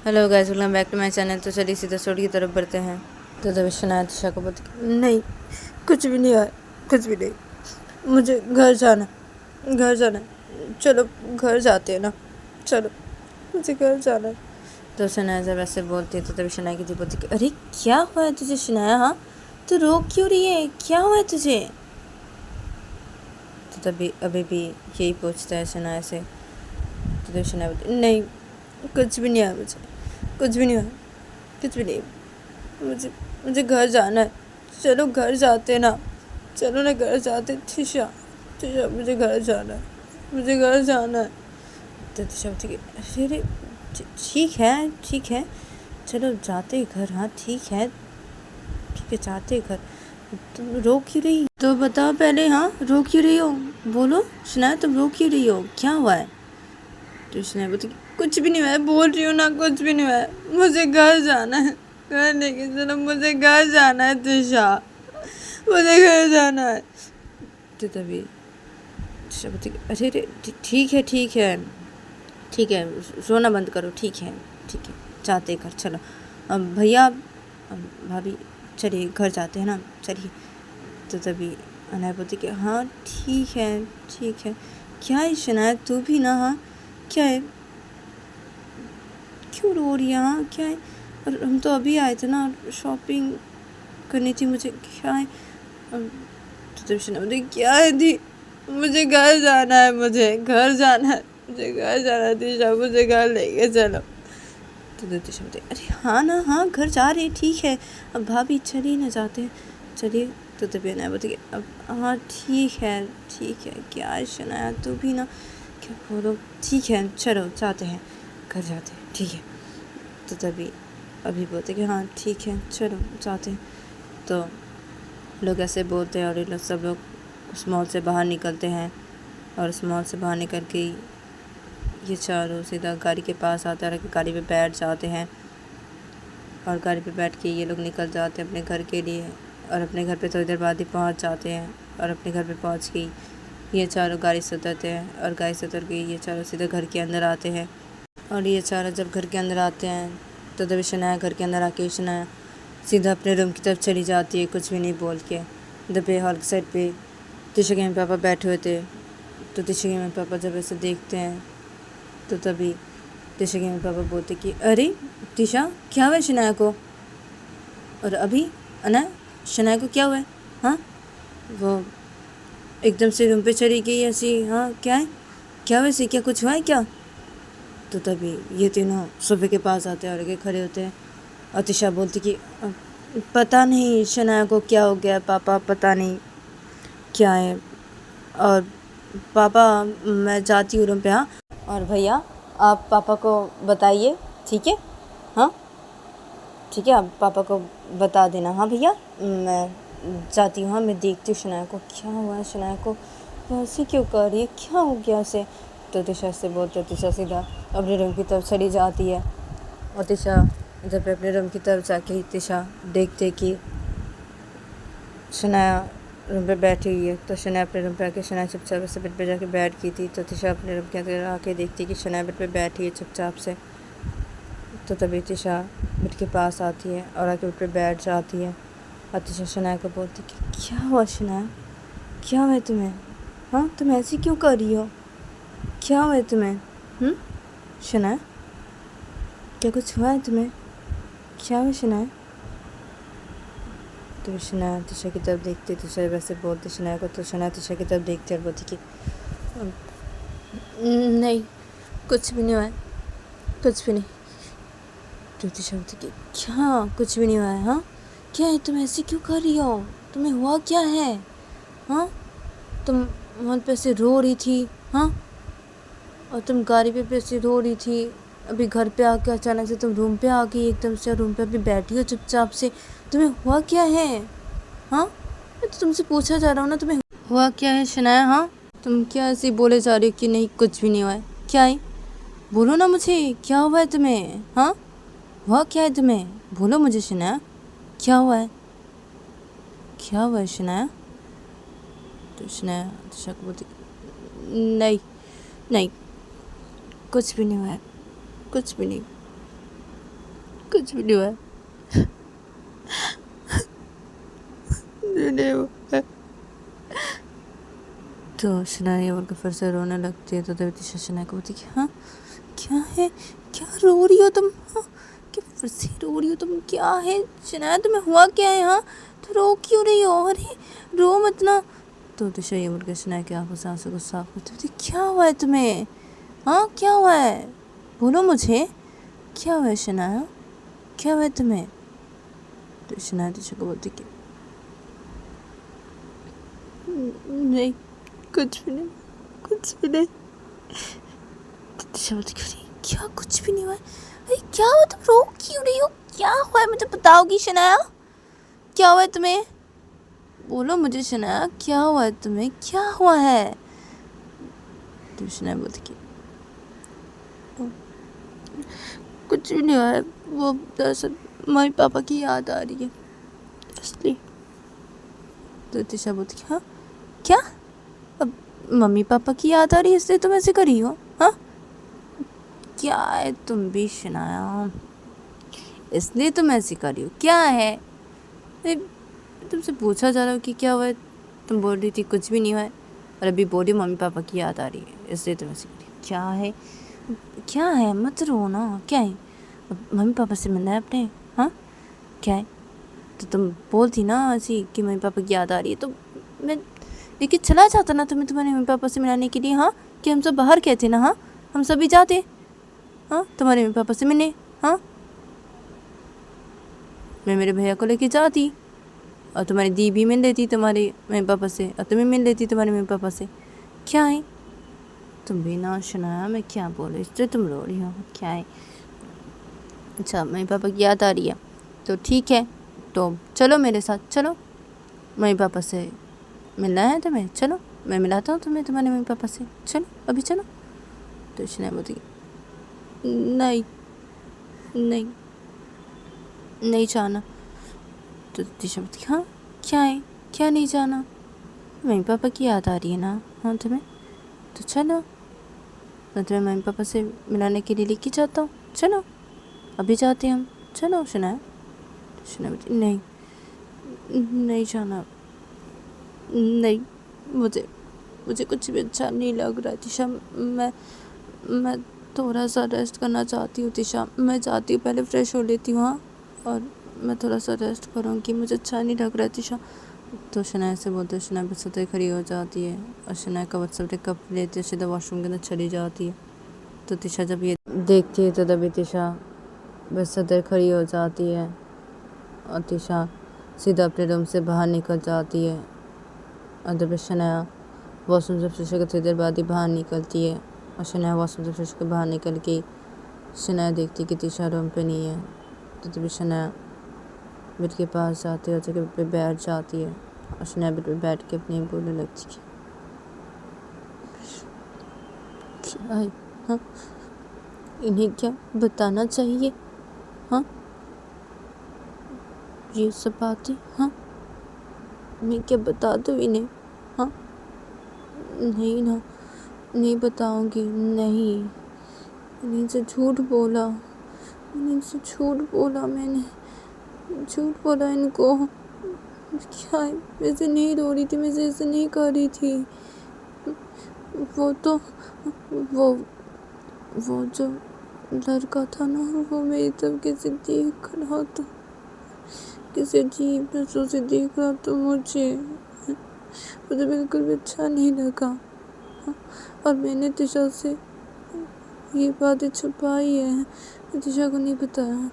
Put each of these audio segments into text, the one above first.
Hello guys, welcome back to my channel. तो चलिए सीधा स्टोरी की तरफ बढ़ते हैं। तो तभी शनाया तिशा को बोलती, नहीं कुछ भी नहीं है, कुछ भी नहीं, मुझे घर जाना, घर जाना, चलो घर जाते हैं ना, चलो मुझे घर जाना है। तो शनाया जब ऐसे बोलती है तो तभी शनाया की दी बोलती कि अरे क्या हुआ है तुझे शनाया, हाँ तू रो क्यों रही है, क्या हुआ है तुझे? तो तभी अभी भी यही पूछता है शनाया से। तो तभी शनाया बोलती नहीं कुछ भी नहीं है, मुझे कुछ भी नहीं हुआ, कुछ भी नहीं, मुझे मुझे घर जाना है, चलो घर जाते ना, चलो ना घर जाते। तिशा तिशा मुझे घर जाना है, मुझे घर जाना है। तो तिशा बोलती कि अरे अरे ठीक है चलो जाते घर, हाँ ठीक है जाते घर। तुम रो क्यों रही तो बताओ पहले, हाँ रो क्यों रही हो, बोलो शनाया तुम रो क्यों रही हो, क्या हुआ है? तो शनाया बोलती कुछ भी नहीं हुआ है, बोल रही हूँ ना कुछ भी नहीं हुआ है, मुझे घर जाना है, घर लेके चलो, मुझे घर जाना है तिशा, मुझे घर जाना है। तो तभी तिशा बोलती अरे अरे ठीक है रोना बंद करो, ठीक है जाते घर, चलो भैया भाभी चलिए घर जाते हैं ना, चलिए। तो तभी अनाया बोलती कि हाँ ठीक है। क्या है शनाया तू भी ना, हाँ क्या है, क्यों रो रही है, हाँ क्या है? और हम तो अभी आए थे ना, शॉपिंग करनी थी मुझे, क्या है? तो तभी शनाया बोलती क्या है दी, मुझे घर जाना है, मुझे घर जाना है, मुझे घर जाना है तिशा, मुझे घर लेके चलो। तो तिशा बोलती अरे हाँ ना, हाँ घर जा रहे, ठीक है अब भाभी चलिए ना जाते हैं, चलिए। तो तभी अनाया बोलती अब हाँ ठीक है क्या है शनाया तू भी ना, क्या बोलो, ठीक है चलो जाते हैं, घर जाते हैं, ठीक है। तो तभी अभी बोलते कि हाँ ठीक है चलो जाते हैं। तो लोग ऐसे बोलते हैं और ये लोग सब लोग उस मॉल से बाहर निकलते हैं, और उस मॉल से बाहर निकल के ये चारों सीधा गाड़ी के पास आते हैं, गाड़ी पे बैठ जाते हैं, और गाड़ी पे बैठ के ये लोग निकल जाते हैं अपने घर के लिए, और अपने घर पे थोड़ी देर बाद ही पहुँच जाते हैं। और अपने घर पे पहुँच के ये चारों गाड़ी से उतरते हैं, और गाड़ी से उतर के ये चारों सीधे घर के अंदर आते हैं। और ये चारों जब घर के अंदर आते हैं तो तभी शनाया घर के अंदर आके शनाया सीधा अपने रूम की तरफ चली जाती है, कुछ भी नहीं बोल के। दबे हॉल की साइड पे तिशा के मम्मी पापा बैठे हुए थे। तो तिशा के मम्मी पापा जब ऐसे देखते हैं तो तभी तिशा के मम्मी पापा बोलते कि अरे तिशा क्या हुआ है शनाया को? और अभी अना शनाया को क्या हुआ है, हाँ वो एकदम से रूम पे चली गई ऐसी, हाँ क्या है, क्या वैसे, क्या कुछ हुआ है क्या? तो तभी ये तीनों सोफे के पास आते हैं और आगे खड़े होते हैं। और तिशा बोलती कि पता नहीं शनाया को क्या हो गया पापा, पता नहीं क्या है, और पापा मैं जाती हूँ रूम पे, हाँ और भैया आप पापा को बताइए, ठीक है, हाँ ठीक है आप पापा को बता देना, हाँ भैया मैं जाती हूँ, हाँ मैं देखती हूँ शनाया को, क्या हुआ है शनाया को, ऐसे क्यों कर रही है, क्या हो गया उसे? तो तिशा से बोलते तिशा सीधा अपने रूम की तरफ चली जाती है। और तिशा जब अपने रूम की तरफ जाके तिशा देखते कि शनाया रूम पे बैठी हुई है, तो शनाया अपने रूम पे आके शनाया चुपचाप से बेड पे जाके बैठ गई थी। तो तिशा अपने रूम के अंदर आके देखती कि शनाया बेड पे बैठी है चुपचाप से। तो तभी तिशा बेड के पास आती है और आके बेड पे बैठ जाती है। और तिशा शनाया को बोलती कि क्या हुआ शनाया, क्या हुआ है तुम्हें, हाँ तुम ऐसी क्यों कर रही हो, क्या हुआ है तुम्हें, शनाया क्या कुछ हुआ है तुम्हें, क्या हुआ शनाया? तो शनाया तिशा की तरफ देखती, तिशा वैसे बोलती शनाया को, तो शनाया तिशा की तरफ देखती और बोलती कि नहीं कुछ भी नहीं हुआ है, कुछ भी नहीं। तो तिशा बोलती कि क्या कुछ भी नहीं हुआ है, हाँ क्या है, तुम ऐसी क्यों कर रही हो, तुम्हें हुआ क्या है, हाँ तुम वहाँ पे ऐसे रो रही थी, हाँ और तुम गाड़ी पे ऐसे रो रही थी, अभी घर पे आके अचानक से तुम रूम पे आ गई एकदम से, रूम पे अभी बैठी हो चुपचाप से, तुम्हें हुआ क्या है, हाँ मैं तो तुमसे पूछा जा रहा हूँ ना तुम्हें हुआ क्या है शनाया, हाँ तुम क्या ऐसे बोले जा रही हो कि नहीं कुछ भी नहीं हुआ है, क्या है बोलो ना मुझे, क्या हुआ है तुम्हें, हाँ हुआ क्या है तुम्हें, बोलो मुझे शनाया, क्या हुआ है, क्या हुआ है शनाया? तो शनाया तिशा को बोलती नहीं कुछ भी नहीं हुआ है, कुछ भी नहीं। कुछ भी नहीं हुआ है, नहीं हुआ है। तो शनाया ये बोलकर फिर से रोने लगती है। तो तभी तिशा शनाया को बोलती है हाँ क्या है, क्या रो रही हो तुम, हाँ क्या फिर से रो रही हो तुम, क्या है शनाया तुम्हें हुआ क्या है, हाँ तो रो क्यों रही हो, अरे रो मत ना। तो तिशा ये बोलकर शनाया की आंखों से आंसू को साफ करती होती क्या हुआ है तुम्हें, हाँ क्या हुआ है बोलो मुझे, क्या हुआ है शनाया, क्या हुआ है तुम्हें। तो शनाया तिशा को बोलती कि नहीं कुछ भी नहीं, कुछ भी नहीं। तो तिशा बोलती क्या कुछ भी नहीं हुआ है, अरे क्या हुआ, तुम रो क्यों रही हो, क्या हुआ है मुझे बताओगी शनाया, क्या हुआ है तुम्हें, बोलो मुझे शनाया क्या हुआ है तुम्हें, क्या हुआ है। तो शनाया बोलती कुछ भी नहीं हुआ है, वो दरअसल मम्मी पापा की याद आ रही है इसलिए। तो तिशा बोलती हाँ क्या, अब मम्मी पापा की याद आ रही है इसलिए तुम ऐसे करी हो, हाँ क्या है तुम भी शनाया, इसलिए तुम ऐसी करी हो, क्या है, तुमसे पूछा जा रहा हो कि क्या हुआ है, तुम बोल रही थी कुछ भी नहीं हुआ है, और अभी बोली मम्मी पापा की याद आ रही है इसलिए तुम ऐसी करी, क्या है, क्या है मत रो ना, क्या है, मम्मी पापा से मिलना है अपने, हाँ क्या है, तो तुम बोलती ना ऐसी कि मम्मी पापा की याद आ रही है, तो मैं लेकिन चला जाता ना तुम्हें तुम्हारे मम्मी पापा से मिलाने के लिए, हाँ कि हम सब बाहर गए थे ना, हाँ हम सभी जाते, हाँ तुम्हारे मम्मी पापा से मिलने, हाँ मैं मेरे भैया को लेके जाती और तुम्हारी दी भी मिल लेती तुम्हारे मम्मी पापा से, और तुम्हें मिल लेती तुम्हारे मम्मी पापा से, क्या है तुम भी ना शनाया, मैं क्या बोल इसलिए तुम रो रही हो, क्या है, अच्छा मम्मी पापा की याद आ रही है तो ठीक है, तो चलो मेरे साथ चलो, मम्मी पापा से मिलना है तुम्हें, चलो मैं मिलाता हूँ तुम्हें तुम्हारे मम्मी पापा से, चलो अभी चलो। तो शनाया बोलती नहीं नहीं नहीं जाना। तो तिशा बोलती हाँ क्या है, क्या नहीं जाना, मम्मी पापा की याद आ रही है ना, हाँ तुम्हें, तो चलो मैं तुम्हें मम्मी पापा से मिलाने के लिए लेके जाता हूँ, चलो अभी जाते हैं हम, चलो शनाया। तो शनाया बोलती नहीं नहीं जाना, नहीं मुझे मुझे कुछ भी अच्छा नहीं लग रहा है तिशा, मैं थोड़ा सा रेस्ट करना चाहती हूँ तिशा, मैं जाती हूँ पहले फ्रेश हो लेती हूँ, हाँ और मैं थोड़ा सा रेस्ट करूँगी, मुझे अच्छा नहीं लग रहा है तिशा। तो शनाया से बोलते शनाया बस सतह खड़ी हो जाती है और शनाया का बच्चा कप लेते सीधा वॉशरूम के अंदर चली जाती है। तो तिशा जब ये देखती है तो तभी तिशा बस सदर खड़ी हो जाती है और तिशा सीधा अपने रूम से बाहर निकल जाती है। और तभी शनाया वॉशरूम से फ्रेश होकर थोड़ी देर बाद ही बाहर निकलती है और शनाया वॉशरूम से फ्रेश होकर बाहर निकल के शनाया देखती कि तिशा रूम पे नहीं है। तो तभी शनाया बेड के पास जाती है और जगह पे बैठ जाती है और शनाया बेड पे बैठ के अपने बोलने लगती है क्या है, हाँ इन्हें क्या बताना चाहिए, हाँ ये सब बातें, हाँ मैं क्या बता दूँ इन्हें, हाँ नहीं ना नहीं बताऊंगी, नहीं मैंने इनसे झूठ बोला, मैंने झूठ बोला इनको, क्या है वैसे नहीं रो रही थी, मैं ऐसे नहीं कर रही थी, वो तो वो जो लड़का था ना वो मेरी तरफ कैसे देख रहा था, किसी अजीब नजरों से देख रहा था मुझे बिल्कुल भी अच्छा नहीं लगा। और मैंने तिशा से ये बातें छुपाई है, तिशा को नहीं बताया,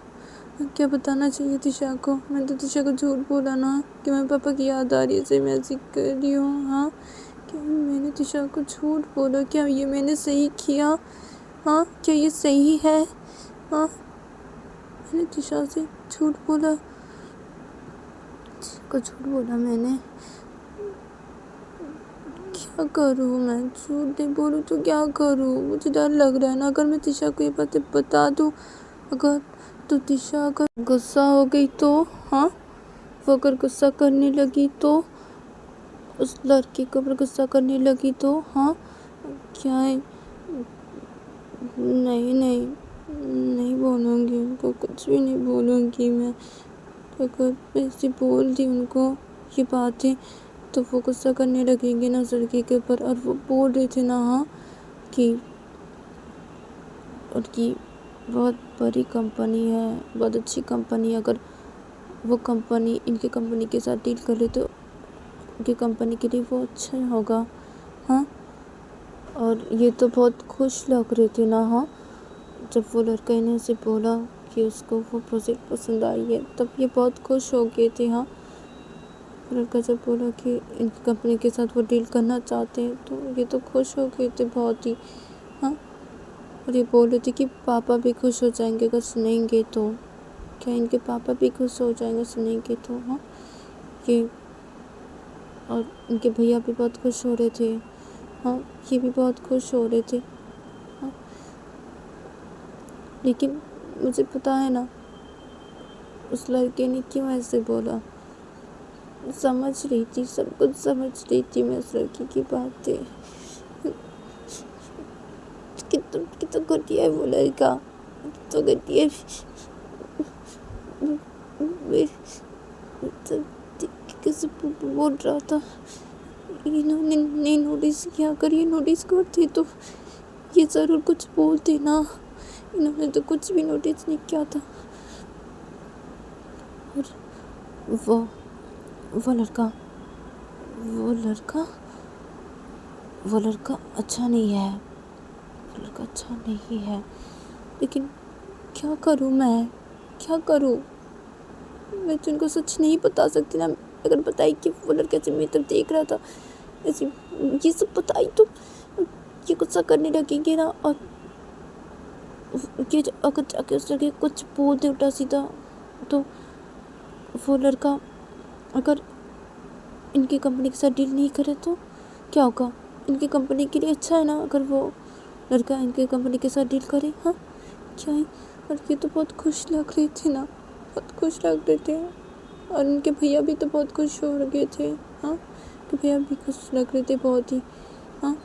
क्या बताना चाहिए तिशा को, मैं तो तिशा को झूठ बोला ना कि मैं पापा की याद आ रही है मैं ऐसी कर रही हूँ, हाँ क्या मैंने तिशा को झूठ बोला, क्या ये मैंने सही किया, हाँ क्या ये सही है, हाँ मैंने तिशा से झूठ बोला, तिशा को झूठ बोला मैंने, क्या करूँ मैं, झूठ नहीं बोलूँ तो क्या करूँ, मुझे डर लग रहा है ना, अगर मैं तिशा को ये बातें बता दूँ अगर, तो तिशा अगर गुस्सा हो गई तो, हाँ वो अगर गुस्सा करने लगी तो, उस लड़के के ऊपर गुस्सा करने लगी तो, हाँ क्या है, नहीं नहीं नहीं बोलूँगी उनको, कुछ भी नहीं बोलूँगी मैं। अगर ऐसे बोल दी उनको ये बातें तो वो गुस्सा करने लगेंगे ना उस लड़की के ऊपर। और वो बोल रहे थे ना हाँ कि उनकी बहुत बड़ी कंपनी है, बहुत अच्छी कंपनी है, अगर वो कंपनी इनकी कंपनी के साथ डील कर ले तो उनकी कंपनी के लिए वो अच्छा होगा। हाँ, और ये तो बहुत खुश लग रहे थे ना हाँ, जब वो लड़का इन्हें से बोला कि उसको वो प्रोजेक्ट पसंद आई है तब ये बहुत खुश हो गए थे। हाँ, लड़का जब बोला कि इनकी कंपनी के साथ वो डील करना चाहते हैं तो ये तो खुश हो गए थे बहुत ही। हाँ, और ये बोल रहे थे कि पापा भी खुश हो जाएंगे अगर सुनेंगे तो। क्या इनके पापा भी खुश हो जाएंगे सुनेंगे तो? हाँ, ये और इनके भैया भी बहुत खुश हो रहे थे। हाँ, ये भी बहुत खुश हो रहे थे। हाँ, लेकिन मुझे पता है ना उस लड़के ने क्यों ऐसे बोला। समझ रही थी, सब कुछ समझ रही थी मैं उस लड़की की बातें। कितना घटिया है वो लड़का, तो घटिया कैसे बोल रहा था। इन्होंने नहीं नोटिस किया, अगर ये नोटिस करते तो ये ज़रूर कुछ बोलते ना। इन्होंने तो कुछ भी नोटिस नहीं किया था। और वो लड़का वो लड़का अच्छा नहीं है, वो लड़का अच्छा नहीं है। लेकिन क्या करूँ मैं, क्या करूँ? मैं तो इनको सच नहीं बता सकती ना। अगर बताई कि वो लड़का से मेरी तरफ देख रहा था ऐसे, ये सब बताई तो ये गुस्सा करने लगेंगे ना। और ये अगर जाके उस लड़के कुछ बोल दे उल्टा सीधा तो वो लड़का अगर इनकी कंपनी के साथ डील नहीं करे तो क्या होगा? इनकी कंपनी के लिए अच्छा है ना अगर वो लड़का इनकी कंपनी के साथ डील करे। हाँ, क्या है? और ये तो बहुत खुश लग रहे थे ना, बहुत खुश लग रहे थे। और उनके भैया भी तो बहुत खुश हो गए थे। हाँ, कि भैया भी खुश लग रहे थे बहुत ही। हाँ,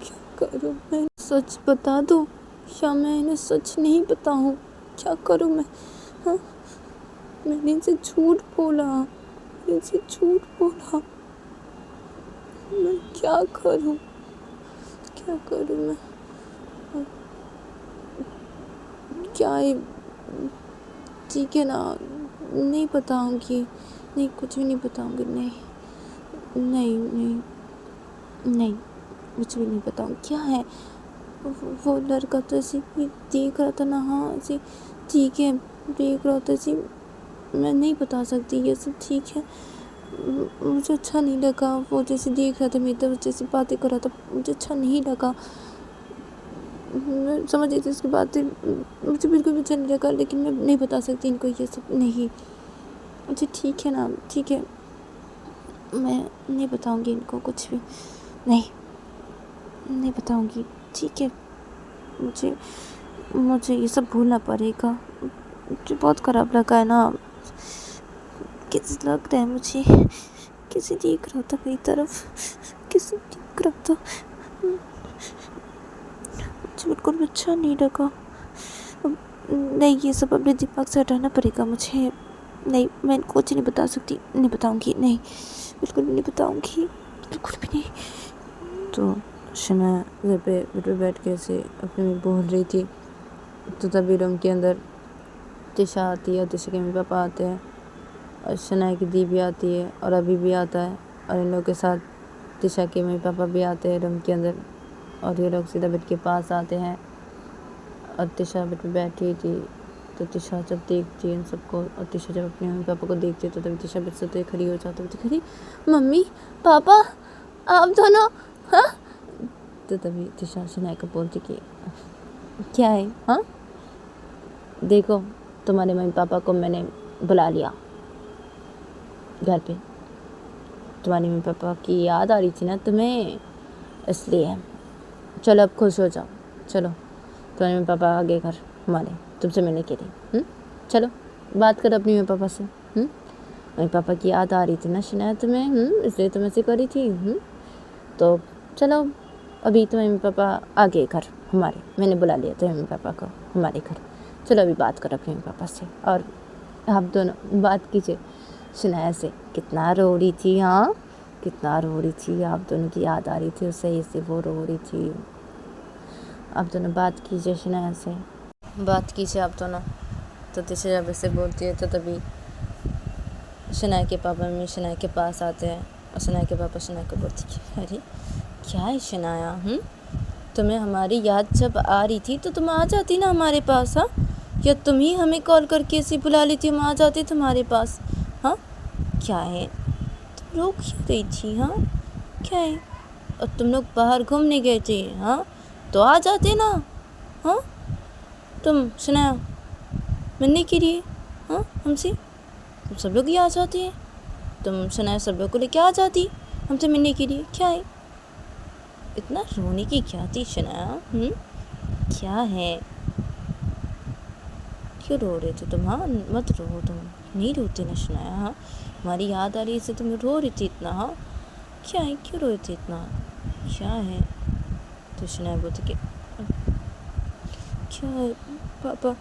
क्या करूँ मैं? सच बता दो या मैं इन्हें सच नहीं बताऊँ? क्या करूँ मैं? हाँ, मैंने इनसे झूठ बोला, मैं क्या करूँ मैं? क्या है? ठीक है ना, नहीं बताऊंगी, नहीं कुछ भी नहीं बताऊंगी। नहीं नहीं नहीं नहीं, कुछ भी नहीं बताऊंगी। क्या है? वो लड़का तो ऐसे ही देख रहा था ना। हाँ, ऐसे ठीक है, देख रहा था ऐसे। मैं नहीं बता सकती ये सब, ठीक है। मुझे अच्छा नहीं लगा वो जैसे देख रहा था मेरी तरफ, जैसे बातें कर रहा था, मुझे अच्छा नहीं लगा। मैं समझ रही थी उसकी बातें, मुझे बिल्कुल भी अच्छा नहीं लगा। लेकिन मैं नहीं बता सकती इनको ये सब, नहीं। मुझे ठीक है ना, ठीक है, मैं नहीं बताऊंगी इनको कुछ भी, नहीं बताऊंगी, ठीक है। मुझे ये सब भूलना पड़ेगा। मुझे बहुत ख़राब लगा है ना, कैसे लग रहा है मुझे, कैसे देख रहा था मेरी तरफ, कैसे देख रहा था, मुझे बिल्कुल भी अच्छा नहीं लगा। नहीं, ये सब अपने दिमाग से हटाना पड़ेगा मुझे। नहीं, मैं कुछ नहीं बता सकती, नहीं बताऊंगी, नहीं, बिल्कुल भी नहीं बताऊंगी, बिल्कुल भी नहीं। तो शना घर पे बेड पे बैठ के ऐसे अपने में बोल रही थी। तो तभी रूम के अंदर तिशा आती है, तिशा के मम्मी पापा आते हैं और शनाया की दी भी आती है और अभी भी आता है। और इन लोगों के साथ तिशा के मम्मी पापा भी आते हैं रूम के अंदर। और ये लोग सीधा बेड के पास आते हैं और तिशा बेड पे बैठी थी। तो तिशा जब देखती है इन सबको, और तिशा जब अपने मम्मी पापा को देखती है तो तभी तिशा बेड से खड़ी हो जाती है, खड़ी, मम्मी पापा आप दोनों, हाँ। तो तभी तिशा शनाया को बोलती कि क्या है? हाँ, देखो तुम्हारे मम्मी पापा को मैंने बुला लिया घर पे, तुम्हारे मम्मी पापा की याद आ रही थी ना तुम्हें, इसलिए चलो अब खुश हो जाओ, चलो तुम्हारे मम्मी पापा आ गए घर हमारे तुमसे मिलने के लिए। चलो बात करो अपनी मम्मी पापा से। मम्मी पापा की याद आ रही थी ना शनाया तुम्हें, इसलिए तुम ऐसे करी थी। तो चलो अभी तुम्हारे मम्मी पापा आ गए घर मैंने बुला लिया था मम्मी पापा को हमारे घर, चलो अभी बात करो अपने मम्मी पापा से और आप दोनों बात कीजिए। शनाया से कितना रो रही थी, हाँ कितना रो रही थी, आप दोनों की याद आ रही थी उसे, से वो रो रही थी। आप दोनों बात कीजिए शनाया से, बात कीजिए आप दोनों। तो तीसरे जब ऐसे बोलती है तो तभी शनाया के पापा मम्मी शनाया के पास आते हैं और शनाया के पापा शनाया को बोलती है, अरे क्या है शनाया, तुम्हें हमारी याद जब आ रही थी तो तुम आ जाती ना हमारे पास, हाँ, या तुम ही हमें कॉल करके ऐसी बुला लेती, हम आ जाते तुम्हारे पास, हाँ क्या है तुम रो क्यों रही थी, हाँ क्या है, और तुम लोग बाहर घूमने गए थे, हाँ तो आ जाते ना, हाँ तुम शनाया मिलने के लिए, हाँ हमसे, तुम सब लोग ही आ जाते हैं, तुम शनाया सब लोग को लेके आ जाती हमसे मिलने के लिए, क्या है इतना रोने की क्या थी शनाया, क्या है, क्यों रो रहे थे तुम, हाँ मत रो, तुम नहीं रोते ना शनाया, हाँ हमारी याद आ रही है तुम रो रही थी इतना, हाँ क्या है क्यों रो रही थी इतना, क्या है। तो शनाया बोलती कि क्या है पापा,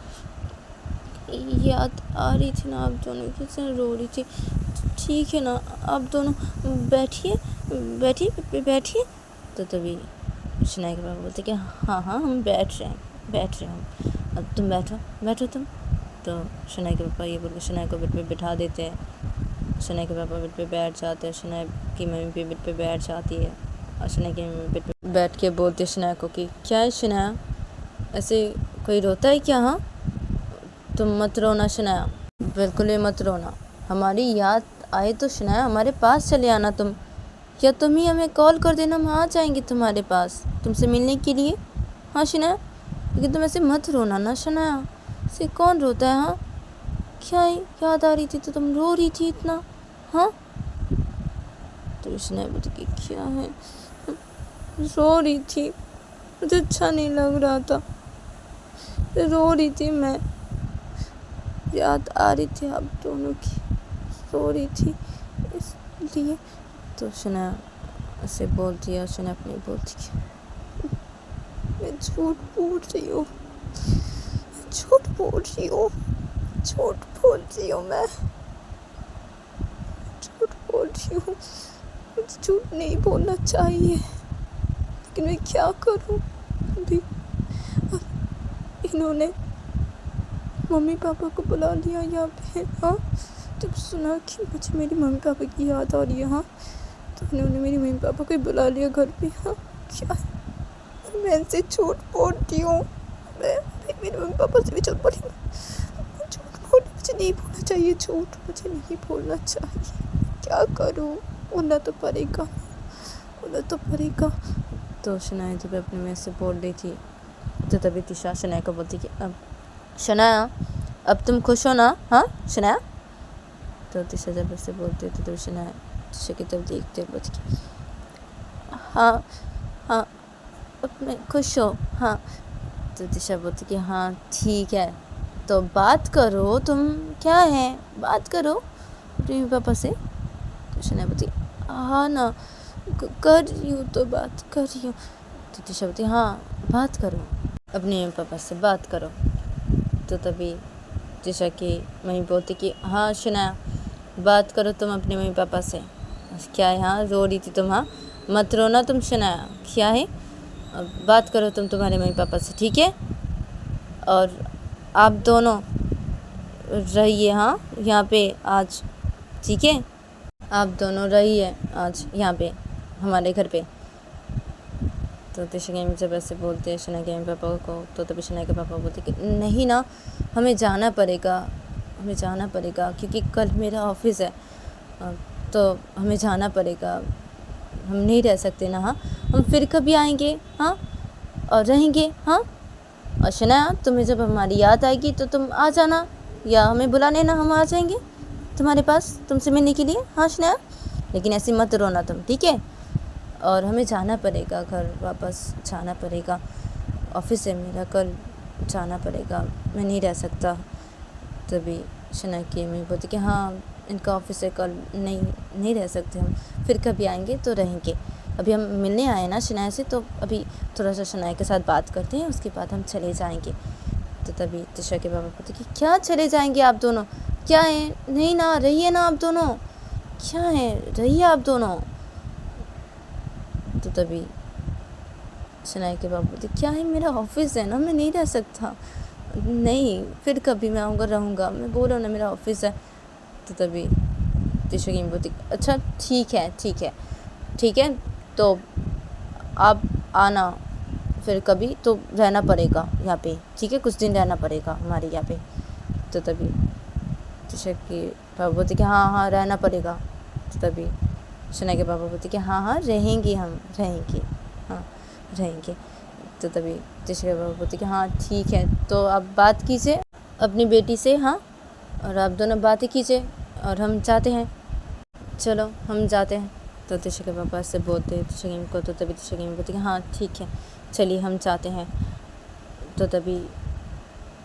याद आ रही थी ना आप दोनों की, रो रही थी, ठीक है ना आप दोनों बैठिए बैठिए बैठिए। तो तभी शनाया के पापा बोलते कि हाँ हम बैठ रहे हैं, अब तुम बैठो तुम। तो शनाया के पापा ये बोल के शनाया को बेड पे बिठा देते हैं, शनाया के पापा बेड पे बैठ जाते हैं, शनाया की मम्मी भी बेड पे बैठ जाती है और शनाया की मम्मी बेड पे बैठ के बोलती है शनाया को कि क्या है शनाया, ऐसे कोई रोता है क्या, हाँ तुम मत रोना शनाया, बिल्कुल भी मत रोना, हमारी याद आए तो शनाया हमारे पास चले आना तुम, या तुम ही हमें कॉल कर देना, हम आ जाएंगे तुम्हारे पास तुमसे मिलने के लिए, हाँ शनाया, लेकिन तुम ऐसे मत रोना ना शनाया, से कौन रोता है, हाँ क्या है याद आ रही थी तो तुम रो रही थी इतना, हाँ। तो शनाया बोलती कि क्या है, रो रही थी, मुझे अच्छा नहीं लग रहा था, रो रही थी मैं, याद आ रही थी आप दोनों की, रो रही थी इसलिए। तो शनाया ऐसे बोलती है, शनाया अपनी बोलती है मैं झूठ बोल रही हूँ, झूठ बोल रही हूँ मैं, झूठ बोल रही हूँ, मुझे झूठ नहीं बोलना चाहिए, लेकिन मैं क्या करूँ अभी। इन्होंने मम्मी पापा को बुला लिया यहाँ पे, हाँ जब सुना कि मुझे मेरी मम्मी पापा की याद आ रही है, हाँ तो इन्होंने मेरी मम्मी पापा को बुला लिया घर पे, हाँ क्या मैं इनसे झूठ बोलती हूँ, मैं मेरे मम्मी पापा से भी झूठ बोली, झूठ बोली, मुझे नहीं बोलना चाहिए, झूठ मुझे नहीं बोलना चाहिए, क्या करूँ, बोलना तो पड़ेगा। तो शनाया जब अपने में से बोल रही थी तो तभी तिशा शनाया को बोलती कि अब शनाया अब तुम खुश हो ना, हाँ शनाया। तो तिशा जब ऐसे बोलती है तो शनाया तिशा की तरफ देखते हुए बोलती हाँ अब मैं खुश हो, हाँ। तो तिशा बोलती कि हाँ ठीक है तो बात करो तुम, क्या है बात करो अपने पापा से। तो शनाया बोलती हाँ ना कर रही हूँ तो बात कर रही हूँ। तो तिशा बोलती हाँ बात करो अपने पापा से, बात करो। तो तभी तिशा की मम्मी बोलती कि हाँ शनाया बात करो तुम अपने मम्मी पापा से, क्या है हाँ रो रही थी तुम, हाँ मत रोना तुम शनाया, क्या है अब बात करो तुम तुम्हारे मम्मी पापा से, ठीक है। और आप दोनों रहिए हाँ यहाँ पे आज, ठीक है आप दोनों रहिए आज यहाँ पे हमारे घर पे। तो तिशा की जब ऐसे बोलते हैं शनाया के पापा को तो तभी शनाया के पापा बोलते कि नहीं ना हमें जाना पड़ेगा क्योंकि कल मेरा ऑफिस है, तो हमें जाना पड़ेगा, हम नहीं रह सकते ना, हाँ हम फिर कभी आएंगे, हाँ और रहेंगे, हाँ। और शनाया तुम्हें जब हमारी याद आएगी तो तुम आ जाना या हमें बुला लेना, हम आ जाएंगे तुम्हारे पास तुमसे मिलने के लिए, हाँ शनाया, लेकिन ऐसे मत रोना तुम, ठीक है। और हमें जाना पड़ेगा, घर वापस जाना पड़ेगा, ऑफिस है मेरा, कल जाना पड़ेगा, मैं नहीं रह सकता। तभी शनाया की मम्मी बोलती कि हाँ इनका ऑफिस है कल, नहीं रह सकते हम, फिर कभी आएंगे तो रहेंगे, अभी हम मिलने आए ना शनाया से, तो अभी थोड़ा सा शनाया के साथ बात करते हैं, उसके बाद हम चले जाएंगे। तो तभी तिशा के पापा बोलते कि क्या चले जाएंगे आप दोनों, क्या है, नहीं ना, रहिए ना आप दोनों, क्या है, रहिए आप दोनों। तो तभी शनाया के पापा बोलते क्या है, मेरा ऑफिस है ना, मैं नहीं रह सकता। नहीं, फिर कभी मैं आऊँगा, रहूँगा, मैं बोल रहा हूँ ना मेरा ऑफिस है। तो तभी तिशा की बोलती अच्छा ठीक है ठीक है ठीक है, तो आप आना फिर कभी, तो रहना पड़ेगा यहाँ पे, ठीक है, कुछ दिन रहना पड़ेगा हमारे यहाँ पे। तो तभी तिशा के पापा बोलते कि हाँ हाँ रहना पड़ेगा। तो तभी शनाया के पापा बोलते कि हाँ हाँ रहेंगे, हम रहेंगे, हाँ रहेंगे। तो तभी तिशा के पापा बोलते कि हाँ ठीक है, तो आप बात कीजिए अपनी बेटी से, हाँ, और आप दोनों बातें कीजिए और हम जाते हैं, चलो हम जाते हैं। तो तिशा के पापा से बोलते तिशा गेम को। तो तभी तिशा गेम बोलती कि हाँ ठीक है चलिए हम जाते हैं। तो तभी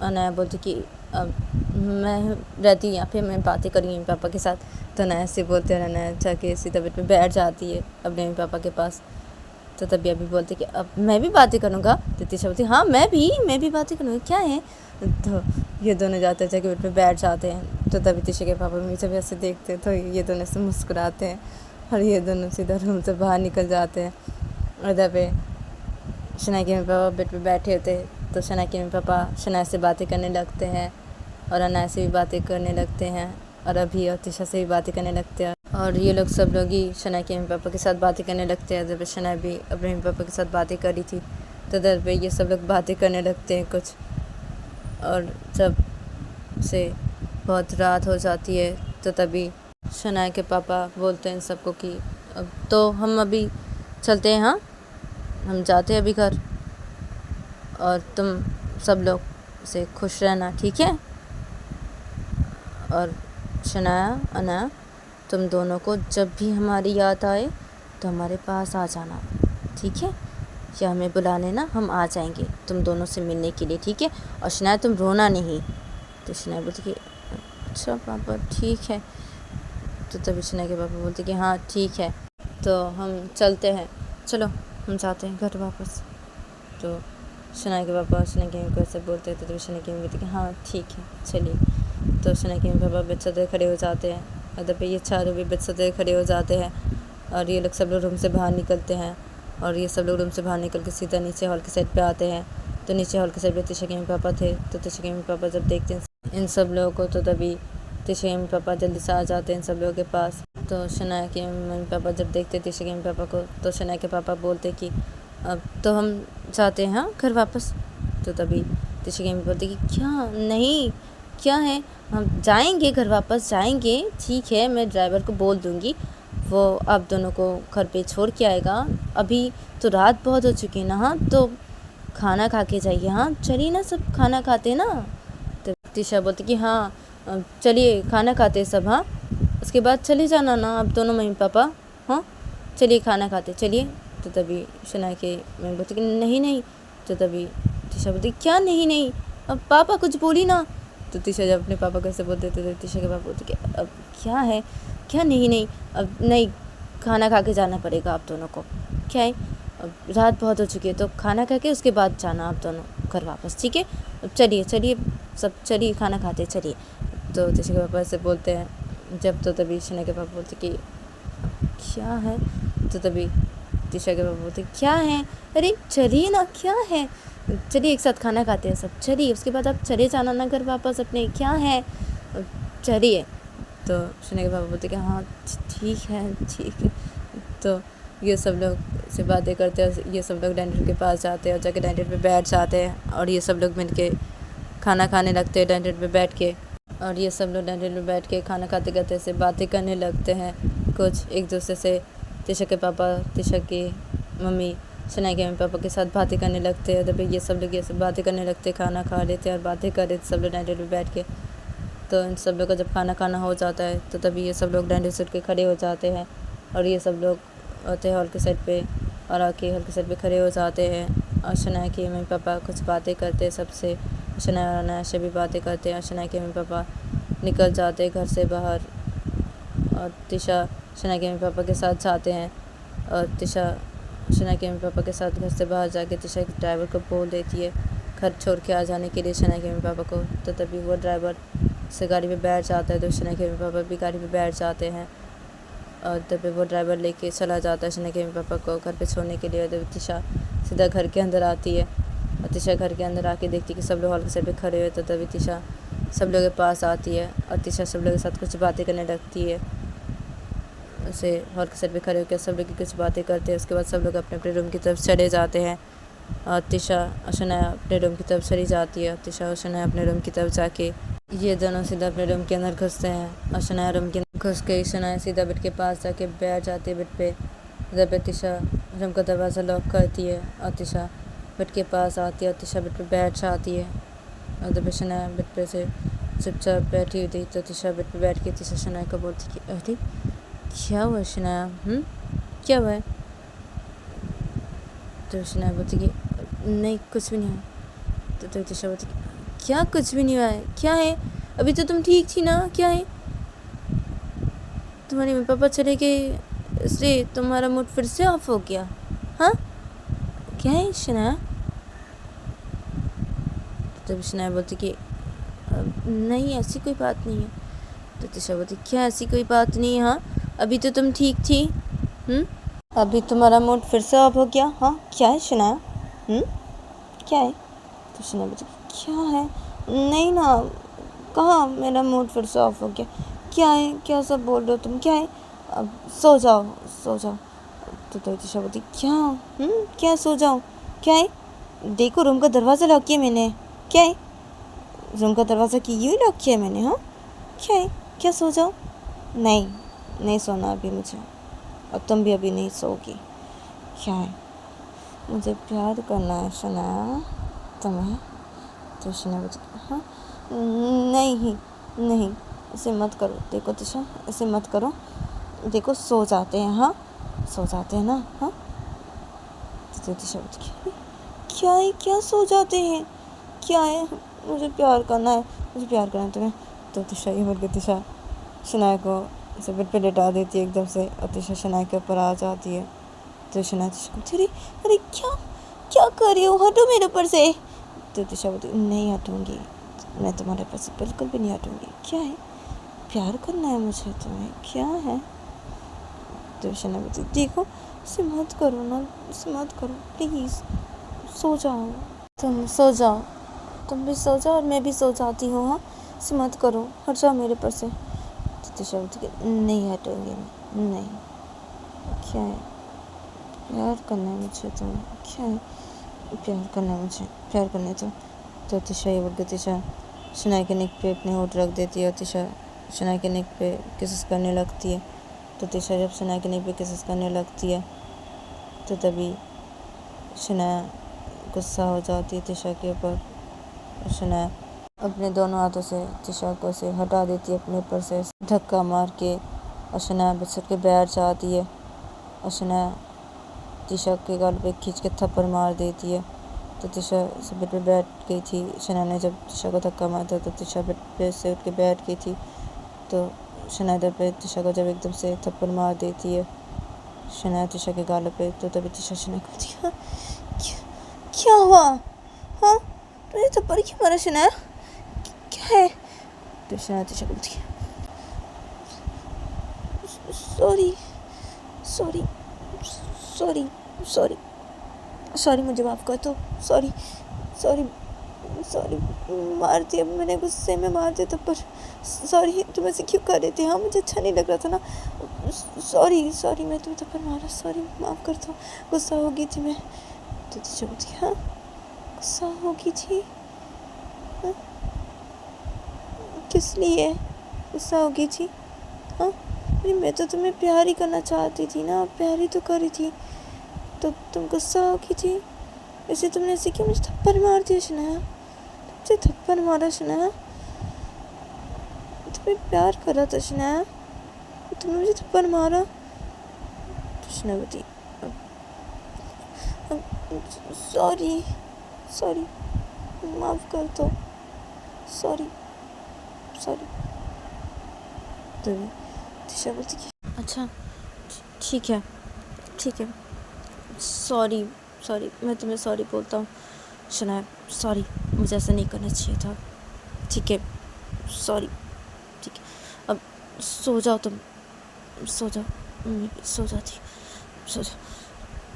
अनाया बोलती कि अब मैं रहती यहाँ पे, मैं बातें करूँगी पापा के साथ। तो अनाया से बोलते हैं, अनाया जाके सीधा बेड पे बैठ जाती है अपने पापा के पास। तो तभी अभी बोलते कि अब मैं भी बातें करूँगा। तो तिशा बोलती हाँ मैं भी बातें करूँगी, क्या है। तो ये दोनों जाते हैं, जाके बेड पे बैठ जाते हैं। तो तभी तिशा के पापा मुझे भी ऐसे देखते हैं, तो ये दोनों से मुस्कुराते हैं और ये दोनों सीधा रूम से बाहर निकल जाते हैं। और इधर पे शनाया के पापा बेड पे बैठे होते हैं। तो शनाया के पापा शनाया से बातें करने लगते हैं और अनाया से भी बातें करने लगते हैं और अभी और तिशा से भी बातें करने लगते हैं। और ये लोग सब लोग ही शनाया के पापा के साथ बातें करने लगते हैं। जब शनाया भी अपने पापा के साथ बातें करी थी, तो इधर पे ये सब लोग बातें करने लगते हैं कुछ। और जब से बहुत रात हो जाती है, तो तभी शनाया के पापा बोलते हैं सबको कि अब तो हम अभी चलते हैं, हाँ हम जाते हैं अभी घर, और तुम सब लोग से खुश रहना, ठीक है। और शनाया अनाया, तुम दोनों को जब भी हमारी याद आए तो हमारे पास आ जाना, ठीक है, या हमें बुला लेना, हम आ जाएंगे तुम दोनों से मिलने के लिए, ठीक है। और शनाया तुम रोना नहीं। तो शनाया बोलती कि अच्छा पापा ठीक है। तो तभी शनाया के पापा बोलते कि हाँ ठीक है, तो हम चलते हैं, चलो हम जाते हैं घर वापस। तो शनाया के पापा शनाया के को ऐसे बोलते हैं। तो तभी शनाया के बोलते कि हाँ ठीक है चलिए। तो शनाया के पापा बच्चे खड़े हो जाते हैं, और तभी ये चारों भी बच्चे खड़े हो जाते हैं और ये लोग सब लोग रूम से बाहर निकलते हैं। और ये सब लोग रूम से बाहर निकल के सीधा नीचे हॉल के साइड पे आते हैं। तो नीचे हॉल के साइड पे तिशा के पापा थे। तो तिशा के पापा जब देखते हैं इन सब लोगों को, तो तभी तिशा के पापा जल्दी से आ जाते हैं इन सब लोगों के पास। तो शनाया के मम्मी पापा जब देखते तिशा के पापा को, तो शनाया के पापा बोलते कि अब तो हम जाते हैं, हाँ घर वापस। तो तभी तिशा के मम्मी बोलते कि क्या, नहीं क्या है, हम जाएंगे घर वापस जाएंगे, ठीक है, मैं ड्राइवर को बोल दूँगी, वो आप दोनों को घर पे छोड़ के आएगा। अभी तो रात बहुत हो चुकी है ना, हाँ तो खाना खा के जाइए, हाँ चलिए ना, सब खाना खाते ना। तो तिशा बोलती कि हाँ चलिए खाना खाते सब, हाँ उसके बाद चले जाना ना आप दोनों मम्मी पापा, हाँ चलिए खाना खाते चलिए। तो तभी शनाया के मम्मी बोलती कि नहीं नहीं। तो तभी तिशा बोलती क्या नहीं नहीं, अब पापा कुछ बोली ना। तो तिशा जब अपने पापा को ऐसे बोलते थे, तो तिशा के पापा बोलते कि अब क्या है, क्या नहीं नहीं, अब नहीं खाना खा के जाना पड़ेगा आप दोनों को, क्या है, अब रात बहुत हो चुकी है, तो खाना खा के उसके बाद जाना आप दोनों घर वापस, ठीक है। अब चलिए चलिए सब चलिए खाना खाते चलिए। तो तिशा के पापा ऐसे बोलते हैं जब, तो तभी शनाया के पापा बोलते कि क्या है। तो तभी तिशा के पापा बोलते क्या है, अरे चलिए ना, क्या है, चलिए एक साथ खाना खाते हैं सब, चलिए उसके बाद आप चले जाना ना घर वापस अपने, क्या है, चलिए। तो शनाया के पापा बोलते कि हाँ ठीक है ठीक है। तो ये सब लोग से बातें करते हैं, ये सब लोग डाइनिंग के पास जाते हैं और जाके डाइनिंग पे बैठ जाते हैं। और ये सब लोग मिल के खाना खाने लगते हैं डाइनिंग पे बैठ के। और ये सब लोग डाइनिंग पे बैठ के खाना खाते खाते से बातें करने लगते हैं कुछ एक दूसरे से। तिशा के पापा तिशा की मम्मी शनाया के मम्मी पापा के साथ बातें करने लगते हैं। तभी ये सब लोग ये सब बातें करने लगते, खाना खा लेते हैं और बातें कर रहे थे सब लोग डाइनिंग पे बैठ के। तो इन सब लोग का जब खाना खाना हो जाता है, तो तभी ये सब लोग डाइनिंग से उठ के खड़े हो जाते हैं और ये सब लोग आते हैं हॉल के साइड पे और आके हॉल के साइड पे खड़े हो जाते हैं। और शनाया के मम्मी पापा कुछ बातें करते हैं सबसे, शनाया और अनाया से भी बातें करते हैं। और शनाया के मम्मी पापा निकल जाते हैं घर से बाहर और तिशा शनाया के मम्मी पापा के साथ जाते हैं और तिशा शनाया के मम्मी पापा के साथ घर से बाहर जाके तिशा के ड्राइवर को बोल देती है घर छोड़ के आ जाने के लिए शनाया के मम्मी पापा को। तो तभी वो ड्राइवर से गाड़ी पे बैठ जाता है, तो शनाया के मम्मी पापा भी गाड़ी पे बैठ जाते हैं और तभी वो ड्राइवर लेके चला जाता है शनाया के मम्मी पापा को घर पे छोड़ने के लिए। तभी तिशा सीधा घर के अंदर आती है और तिशा घर के अंदर आके देखती है कि सब लोग हॉल के साइड पे खड़े हुए। तो तभी तिशा सब लोगों के पास आती है और तिशा सब लोगों के साथ कुछ बातें करने लगती है। उसे हॉल के साइड पे खड़े होकर सब लोग कुछ बातें करते हैं। उसके बाद सब लोग अपने अपने रूम की तरफ चले जाते हैं और तिशा और शनाया अपने रूम की तरफ चली जाती है। तिशा और शनाया अपने रूम की तरफ जाके ये दोनों सीधा अपने रूम के अंदर घुसते हैं और शनाया रूम के अंदर घुस के शनाया सीधा बेड के पास जाके बैठ जाती है बेड पे। जब तिशा रूम का दरवाज़ा लॉक करती है और तिशा बेड के पास आती है और तिशा बेड पे बैठ जाती है और जब शनाया बेड पे से चुपचाप बैठी हुई थी। तो तिशा बेड पे बैठ के तिशा शनाया को बोलती कि अरे क्या हुआ शनाया, क्या हुआ है? तो शनाया बोलती कि नहीं कुछ भी नहीं हुआ। तो तिशा बोलती क्या कुछ भी नहीं हुआ है, क्या है? अभी तो तुम ठीक थी ना, क्या है? तुम्हारे मम्मी पापा चले गए इसलिए तुम्हारा मूड फिर से ऑफ हो गया? हाँ क्या है शनाया? तब शनाया बोलती कि नहीं ऐसी कोई बात नहीं है। तो तिशा बोलती क्या ऐसी कोई बात नहीं है? हाँ अभी तो तुम ठीक थी, अभी तुम्हारा मूड फिर से ऑफ हो गया? हाँ क्या है शनाया, क्या है? तो शनाया बोलती क्या है? नहीं ना, कहाँ मेरा मूड फिर से ऑफ हो गया? क्या है, क्या सब बोल रहे हो तुम, क्या है? अब सो जाओ सो जाओ। तो तिशा बोलती क्या क्या सो जाओ, क्या है? देखो रूम का दरवाज़ा लॉक किया मैंने, क्या है? रूम का दरवाज़ा की यूँ ही लॉक किया मैंने, हाँ क्या है, क्या सो जाओ? नहीं नहीं सोना अभी मुझे, और तुम भी अभी नहीं सोओगी। क्या है? मुझे प्यार करना है शनाया तुम्हें। तो शनाया बोलती हाँ नहीं नहीं ऐसे मत करो, देखो तिशा ऐसे मत करो, देखो सो जाते हैं, हाँ सो जाते हैं ना, हाँ। तो तिशा बोलती क्या है, क्या सो जाते हैं, क्या है? मुझे प्यार करना है, मुझे प्यार करना है तुम्हें। तो तिशा ये बोल के तिशा शनाया को ऐसे बेड पे लेटा देती है एकदम से और तिशा शनाया के ऊपर आ जाती है। तो शनाया तिशा को अरे अरे क्या क्या कर रही हो, हटो मेरे ऊपर से। तो तिशा बोलती नहीं हटूँगी, मैं तुम्हारे ऊपर से बिल्कुल भी नहीं हटूँगी। क्या है? प्यार करना है मुझे तुम्हें, क्या है? तो शनाया बोलती देखो इसे मत करो ना, इसे मत करो प्लीज़, सो जाओ तुम, सो जाओ तुम भी सो जाओ और मैं भी सो जाती हूँ, हाँ इसे मत करो, हट जाओ मेरे ऊपर से। तो तिशा बोलती नहीं हटूँगी मैं, नहीं। क्या है? प्यार करना है मुझे तुम्हें, क्या है? प्यार करना है मुझे, प्यार करना है तो तिशा ये बोल के तिशा शनाया के नेक पे अपने होठ रख देती है और तिशा शनाया के नेक पे किसेस करने लगती है। तो तिशा जब शनाया के नेक पे किसेस करने लगती है तो तभी शनाया गुस्सा हो जाती है तिशा के ऊपर। शनाया अपने दोनों हाथों से तिशा को से हटा देती है अपने ऊपर से धक्का मार के और शनाया बिस्तर के बैठ जाती है और शनाया तिशा के गाल पे खींच के थप्पड़ मार देती है। तो तिशा बेड पे बैठ गई थी, शनाया ने जब तिशा को धक्का मारा था तो तिशा बेड पे से उठ के बैठ गई थी। तो शनाया इधर पे तिशा को जब एकदम से थप्पड़ मार देती है शनाया तिशा के गालों पे। तो तभी तिशा शनाया को बोलती क्या हुआ, हाँ तुझे थप्पड़ क्यों मारा शनाया, क्या है? तो शनाया तिशा को बोलती sorry sorry sorry sorry sorry मुझे माफ़ कर दो, सॉरी सॉरी सॉरी मार दिया मैंने, गुस्से में मार दिया थप्पड़, सॉरी तुम ऐसे क्यों कर रहे थे, हाँ मुझे अच्छा नहीं लग रहा था ना, सॉरी सॉरी मैं तुम्हें थप्पड़ मारा, सॉरी माफ़ कर दो, गुस्सा हो गई थी मैं। तो तिशा बोलती हाँ गुस्सा हो गई थी, हाँ किस लिए गुस्सा हो गई थी, हाँ अरे मैं तो तुम्हें प्यार ही करना चाहती थी ना, प्यार ही तो करी थी, तो तुम गुस्सा हो गई थी, वैसे तुमने ऐसे क्यों मुझे थप्पड़ मार दिया शनाया, तुमसे थप्पड़ मारा शनाया, तुम्हें प्यार करा था शनाया, तुमने मुझे थप्पड़ मारा। तो शनाया बोलती सॉरी सॉरी माफ़ कर दो, सॉरी सॉरी। तो तिशा बोलती कि अच्छा ठीक है ठीक है, सॉरी सॉरी, मैं तुम्हें सॉरी बोलता हूँ। शनाया सॉरी, मुझे ऐसा नहीं करना चाहिए था। ठीक है, सॉरी। ठीक है, अब सो जाओ तुम, सो जाओ, मैं भी सो जाती, सो जाओ।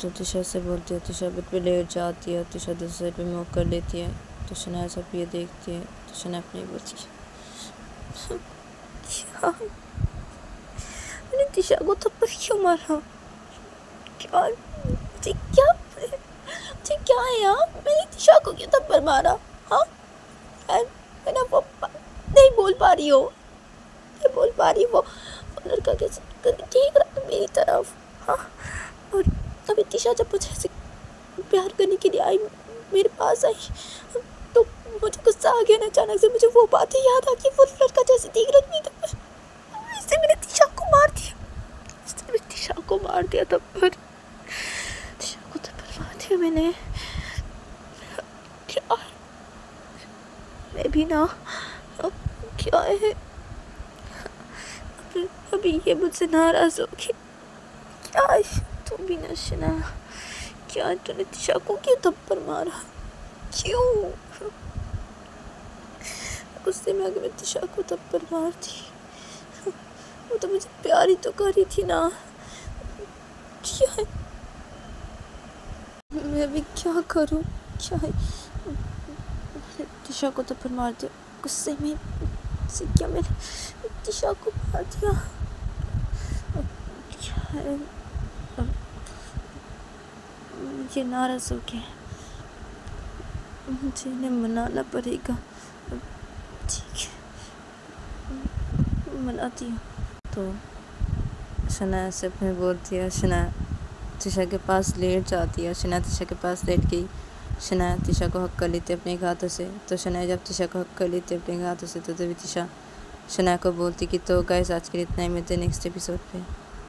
तो तिशा से बोलती है, तिशा बेड पे लेट जाती है, तिशा दूसरे पे मुँह कर लेती है। तो शनाया सब ये देखती है, तो शनाया अपनी बोलती है, क्या मैंने तिशा को थप्पड़ क्यों मारा? क्या मुझे क्या है यार, मैंने तिशा को क्यों थप्पड़ मारा? हाँ यार, मैं ना वो नहीं बोल पा रही हूँ, नहीं बोल पा रही। वो लड़का कैसे ठीक रहा था मेरी तरफ। हाँ, और अभी तिशा जब मुझे ऐसे प्यार करने के लिए आई, मेरे पास आई, तो मुझे गुस्सा आ गया ना, अचानक से मुझे वो बातें याद आ कि वो लड़का जैसे देख रहा नहीं था, इससे मैंने तिशा को मार दिया, इससे मैंने तिशा को मार दिया, तब पर तिशा को थप्पड़ मार दिया मैंने। क्या मैं भी ना, अब क्या है, अभी ये मुझसे नाराज होगी। क्या तू भी ना शना, क्या तूने तिशा को क्यों थप्पड़ मारा? क्यों? गुस्से में आगे मैं तिशा को थप्पड़ मारती, वो तो मुझे प्यार ही तो कर रही थी ना। क्या है, मैं अभी क्या करूं? क्या है, तिशा को थप्पड़ मार दिया गुस्से में, से क्या मैंने तिशा को मार दिया? अब क्या है, अब ये नाराज हो गया, मुझे इन्हें मनाना पड़ेगा। ठीक है, मनाती हूँ। तो शनाया से अपने बोलती है, शनाया तिशा के पास लेट जाती है। शनाया तिशा के पास लेट गई, शनाया तिशा को हक कर लेती है अपने हाथों से। तो शनाया जब तिशा को हक कर लेती है अपने हाथों से, तो तभी तिशा शनाया को बोलती कि तो गाइस आज के लिए इतना ही, मिलते हैं नेक्स्ट एपिसोड पे।